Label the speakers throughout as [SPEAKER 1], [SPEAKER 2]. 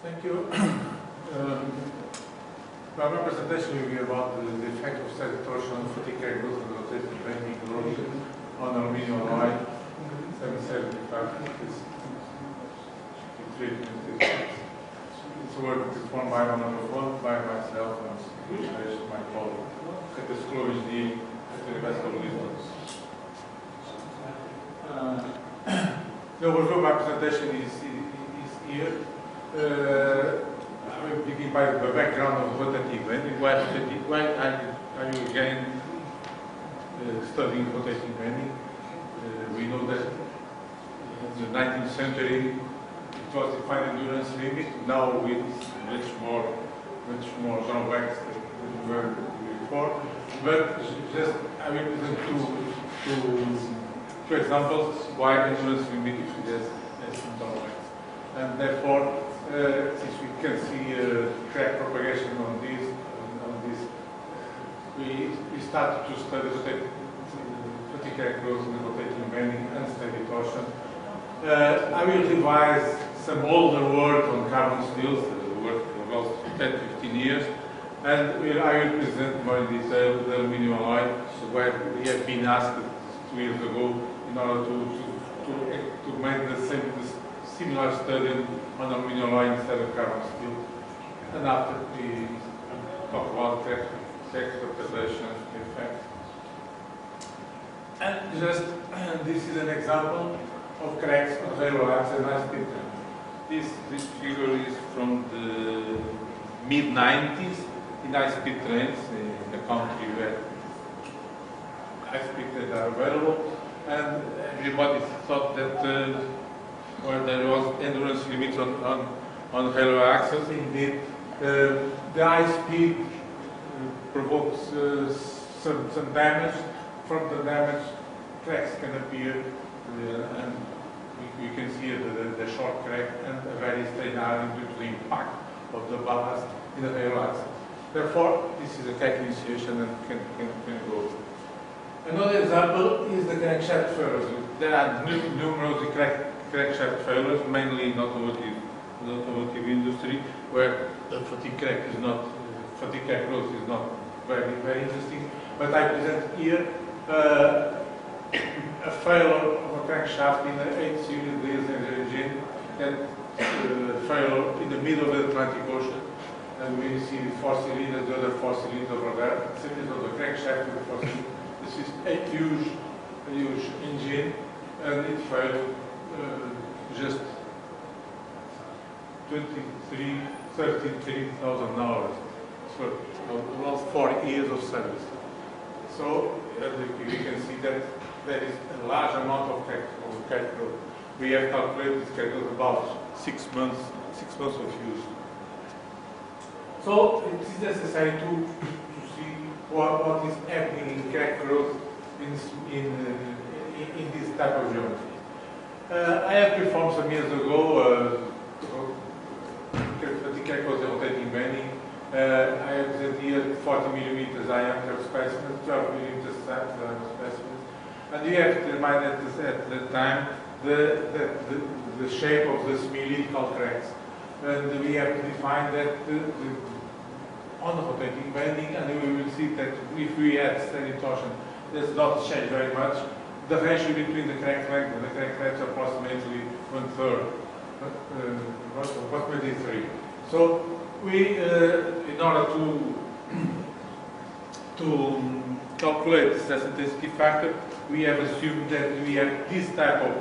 [SPEAKER 1] Thank you. My presentation will be about the effect of static torsion on fatigue growth and rotating bending corrosion on aluminium alloy 775. It's a work performed by one by myself and my colleague at the school of engineering at the University of Lisbon. The overview of my presentation is here. I will begin by the background of rotating bending. Why are you again studying rotating bending? We know that in the 19th century it was defined endurance limit. Now with much more drawbacks than were before. But just I will present two examples why endurance limit has some drawbacks, and therefore. Since we can see crack propagation on this, we started to study fatigue crack growth in rotating bending and steady torsion. I will revise some older work on carbon steels, work of about 10-15 years, and I will present more in detail the aluminium alloy, where we have been asked 2 years ago in order to make the similar study on aluminium alloy instead of carbon steel. And after we talk about crack propagation effect. And just this is an example of cracks on railway axle and high-speed train. This figure is from the mid-90s in high-speed trains in the country where high-speed trains are available, and everybody thought that where there was endurance limits on railway axles. Indeed, the high speed provokes some damage. From the damage, cracks can appear, and you can see the short crack and a very strain iron due to the impact of the ballast in the railway axle. Therefore, this is a crack initiation and can go. Another example is the crankshaft failures. There are numerous crankshaft failures, mainly in automotive industry, where the fatigue crack growth is not very interesting. But I present here a failure of a crankshaft in an 8-cylinder diesel engine that failure in the middle of the Atlantic Ocean. And we see 4 cylinders, the other 4 cylinders over there. Same as the crankshaft with 4 cylinders. This is a huge engine, and it failed just 33,000 hours for about 4 years of service. So we can see that there is a large amount of crack growth. We have calculated this crack growth about 6 months of use. So it is necessary to see what is happening in crack growth in this type of geometry. I have performed some years ago fatigue crack growth rotating bending. I have presented here 40 millimeters diameter specimens, 12 millimeters diameter specimens, and you have to remind at the time the shape of the spherical cracks, and we have to define that on the rotating bending, and we will see that if we add steady torsion, does not change very much. The ratio between the crack length and the crack depth is approximately 1/3, approximately 3. So we, in order to calculate the stress intensity factor, we have assumed that we have this type of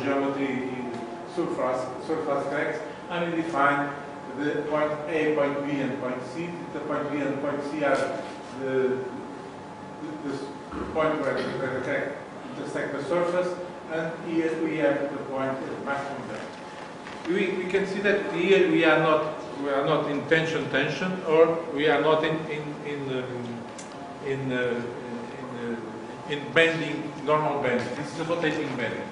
[SPEAKER 1] geometry in surface cracks, and we define the point A, point B, and point C. The point B and point C are the point where the crack intersect the surface, and here we have the point at maximum depth. We can see that here we are not in tension, or we are not in bending, normal bending. This is a rotating bending.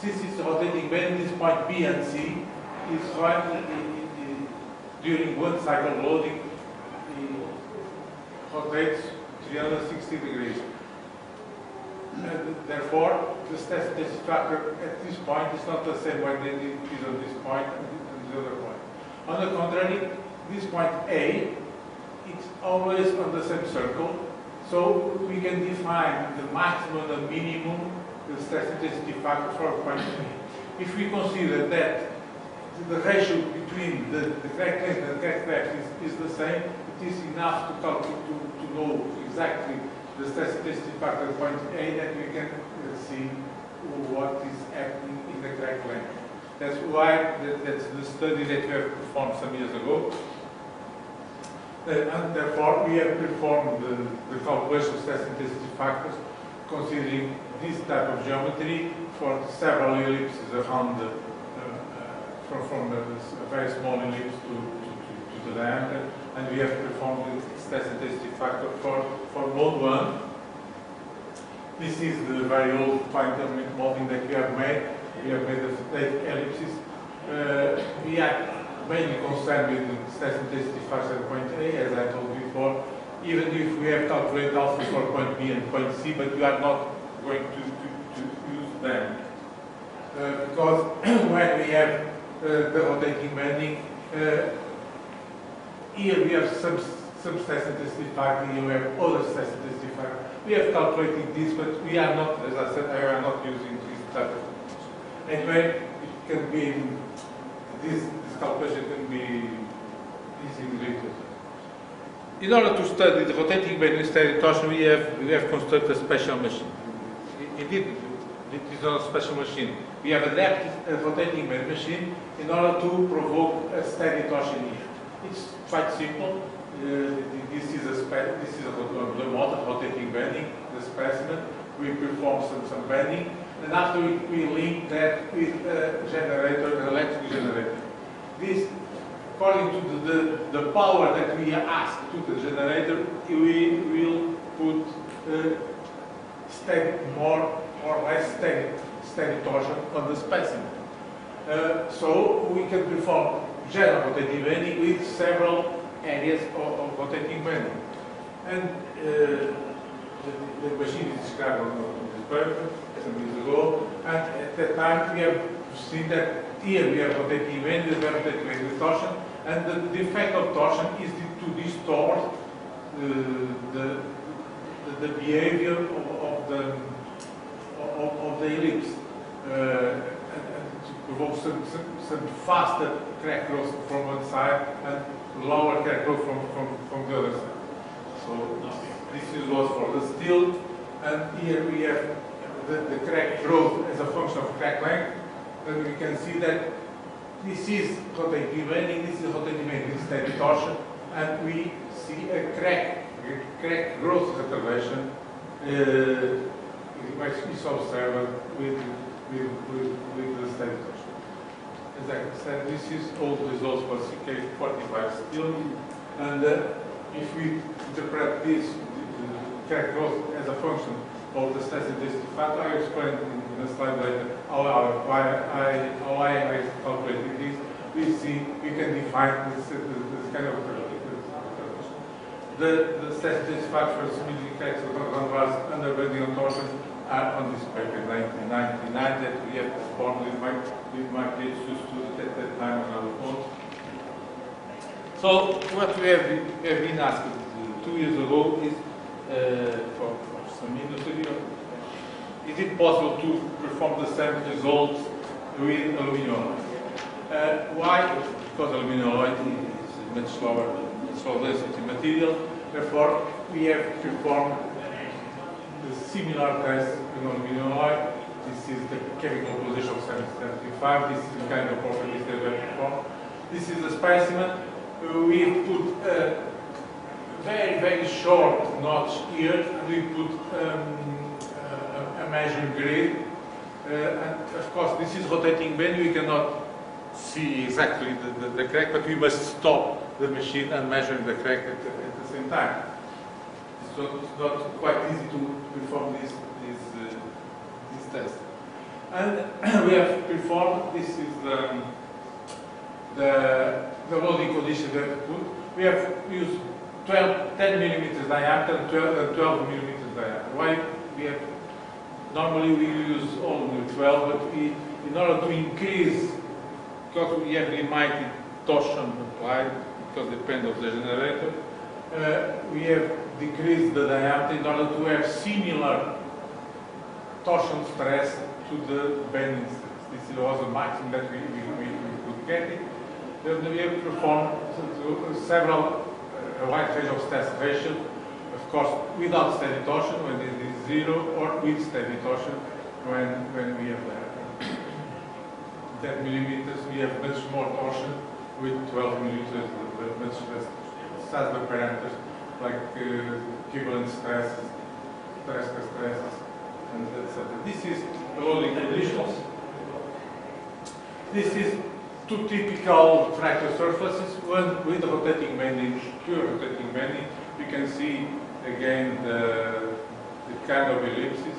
[SPEAKER 1] Since it's a rotating bending, this point B and C is right during one cycle loading. It rotates 360 degrees. And therefore, the stress intensity factor at this point is not the same when it is on this point and the other point. On the contrary, this point A, it's always on the same circle, so we can define the maximum and minimum the stress intensity factor for point A. If we consider that the ratio between the crack length and the crack depth is the same, it is enough to know exactly the stress intensity factor at point A that we can see what is happening in the crack length. That's why that's the study that we have performed some years ago. And therefore, we have performed the calculation of stress intensity factors considering this type of geometry for several ellipses around from a very small ellipse to the diameter, and we have performed the stress intensity factor for mode 1. This is the very old fine modeling that we have made. We have made the 8 ellipses. We are mainly concerned with the stress intensity factor at point A, as I told you before, even if we have calculated also for point B and point C, but we are not going to use them. Because when we have the rotating bending, here we have some stress intensity factor, here we have other stress intensity factor. We have calculated this, but we are not, as I said, we are not using this type of calculation. Anyway, it can be, this calculation can be easily done. In order to study the rotating bending steady torsion, we have constructed a special machine. Indeed, it is not a special machine. We have adapted a rotating bend machine in order to provoke a steady torsion here. It's quite simple. This is the model rotating bending, the specimen. We perform some bending, and after we link that with a generator, an electric generator. This, according to the power that we ask to the generator, we will put more or less steady torsion on the specimen. So we can perform general rotating bending with several areas of rotating bending. And the machine is described on this paper some years ago, and at that time we have seen that here we have rotating bending, we have rotating bending torsion, and the effect of torsion is to distort the behavior of the ellipse and to provoke some faster crack growth from one side and lower crack growth from the other side. So this was for the steel, and here we have the crack growth as a function of crack length, and we can see that this is rotating bending, this is rotating bending, this is steady torsion, and we see a crack growth retardation is observed with the steady torsion. As I said, this is all the results for CK45 steel, and if we interpret this crack growth as a function of the stress intensity factor, I explained in a slide later how I calculated this. We can define this kind of the stress intensity factor for smoothing cracks on bars under bending and torsion are on this paper in 1999 that we have performed with my PhD student at that time on our own. So what we have been asked 2 years ago is for some industry, is it possible to perform the same results with aluminium alloy? Why? Because aluminium alloy is a much low density material. Therefore, we have performed the similar test in aluminium alloy. This is the chemical composition of 775. This is the kind of properties that we have performed. This is the specimen. We put a very, very short notch here, and we put a measuring grid. And of course, this is rotating bend. We cannot see exactly the crack, but we must stop the machine and measure the crack at the same time. So it's not quite easy to perform this test. And we have performed, this is the loading condition that we put. We have used 10 millimeters diameter and 12 millimeters diameter. Why? Normally we use only 12, but in order to increase, because we have in mind torsion applied, because it depends on the generator. We have decreased the diameter in order to have similar torsion stress to the bending stress. This was a maximum that we could get it. Then we have performed several wide range of stress ratio, of course, without steady torsion when it is 0, or with steady torsion when we have 10 millimeters. We have much more torsion with 12 millimeters, much less other parameters like equivalent stresses, stresses, and etc. This is loading conditions. This is two typical fracture surfaces, one with rotating bending, pure rotating bending. You can see again the kind of ellipses.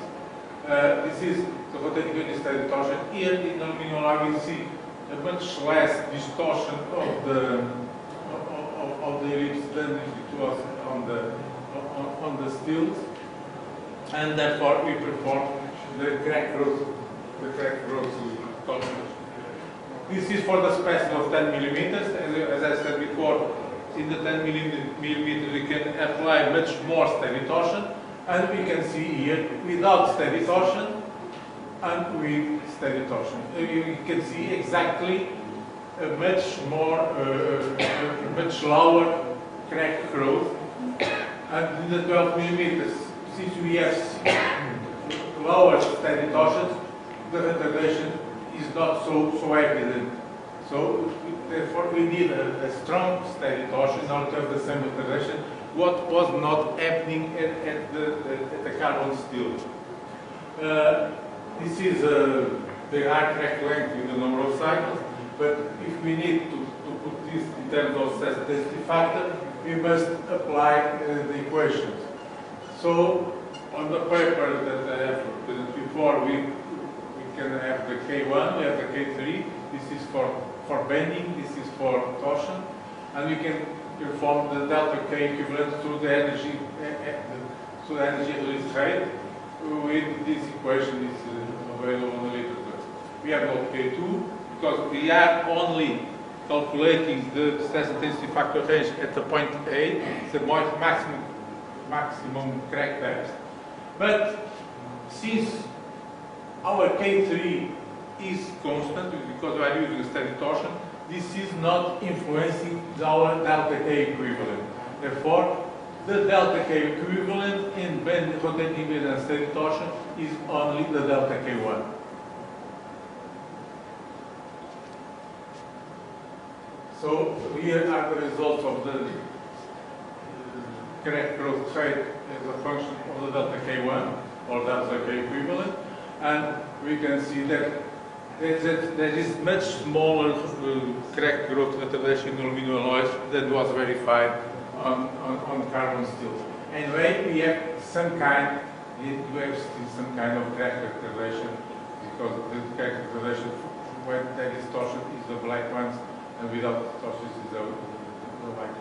[SPEAKER 1] This is the rotating bending steady torsion. Here in aluminum alloy we see a much less distortion of the ellipse than it was on the steels, and therefore we perform the crack growth torsion. This is for the specimen of 10 millimeters. As I said before, in the 10 millimeter we can apply much more steady torsion, and we can see here without steady torsion and with steady torsion. You can see exactly a much lower crack growth, and in the 12 millimeters, since we have lower steady torsions, the retardation is not so evident. So therefore we need a strong steady torsion in order to have the same retardation, what was not happening at the carbon steel. This is the high crack length with the number of cycles, but if we need to put this in terms of stress density factor, we must apply the equations. So on the paper that I have presented before, we can have the K1, we have the K3. This is for bending, this is for torsion, and we can perform the delta K equivalent to the energy release rate with this equation is available on the literature. We have not K2 because we are only calculating the stress intensity factor range at the point A, it's the maximum crack depth. But since our K3 is constant because we are using steady torsion, this is not influencing our delta K equivalent. Therefore, the delta K equivalent in rotating bend and steady torsion is only the delta K1. So here are the results of the crack growth rate as a function of the delta K1 or delta K equivalent, and we can see that there is much smaller crack growth retardation in aluminum alloys than was verified on carbon steel. Anyway, we have some kind of crack retardation because the crack retardation when there is torsion is the black ones, and without torsion is the white ones.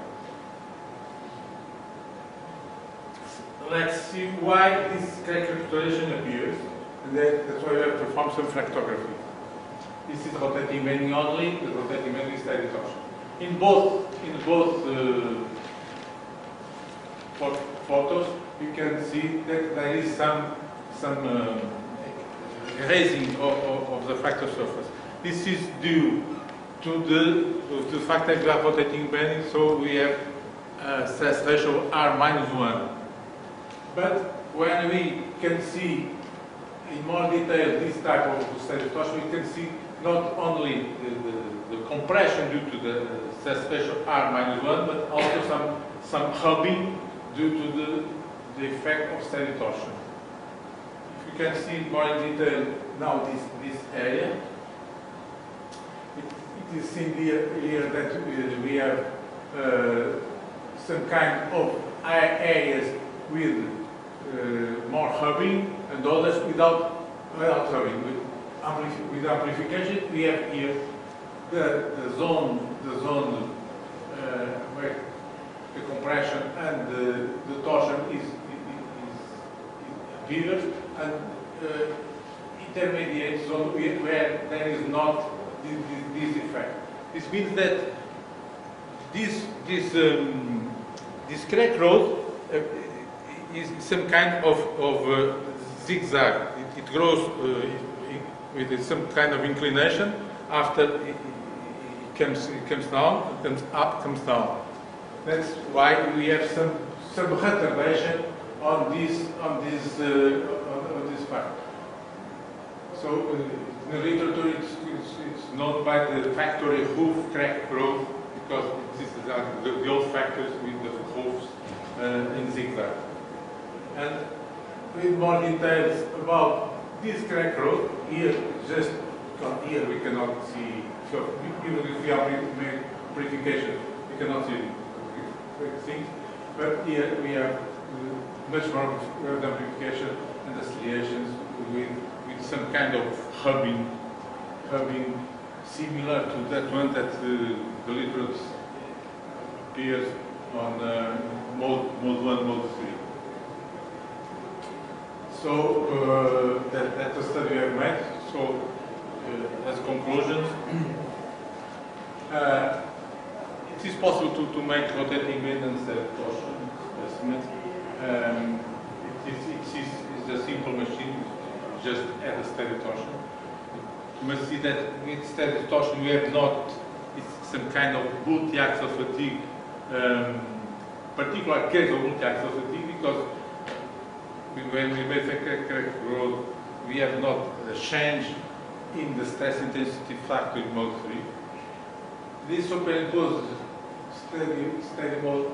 [SPEAKER 1] Let's see why this crack retardation appears, and that's why we have performed some fractography. This is rotating bending only, the rotating bending is steady torsion. In both photos, you can see that there is some raising of the fracture surface. This is due to the fact that we are rotating bending, so we have stress ratio R-1. But when we can see in more detail this type of steady torsion, we can see not only the compression due to the stress ratio R-1, but also some hubbing due to the effect of steady torsion. If you can see more in detail now this area, it is seen here that we have some kind of areas with more hubbing and others without hubbing. With amplification, we have here the zone where the compression and the torsion is appears, and intermediate zone where there is not this effect. This means that this crack growth is some kind of zigzag. It grows with some kind of inclination. After it comes down, it comes up, comes down. That's why we have some retardation on this part. So in the literature, it's known by the factory hoof crack growth, because this is the old factors with the hoofs in zigzag. And with more details about this crack growth, here just here we cannot see. So even if we are made purification, we cannot see things. But here we have much more amplification and oscillations with some kind of hubbing similar to that one that the literature appears on mode 1, mode 3. So that's the study I have made. So as conclusions, it is possible to make rotating bend and steady torsion estimate. It's a simple machine, just add a steady torsion. You must see that with steady torsion we have not some kind of multi-axial fatigue, particular case of multi-axial fatigue, because when we make a crack growth, we have not a change in the stress intensity factor in mode 3. This superimposed steady mode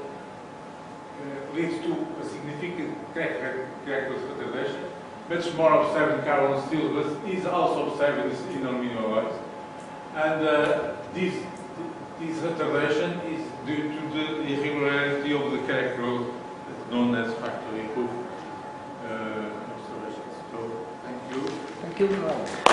[SPEAKER 1] leads to a significant crack growth retardation, much more observed in carbon steel, but is also observed in aluminium alloys. And this retardation is due to the irregularity of the crack growth, known as factory hoof observations. So, thank you.
[SPEAKER 2] Thank you very much.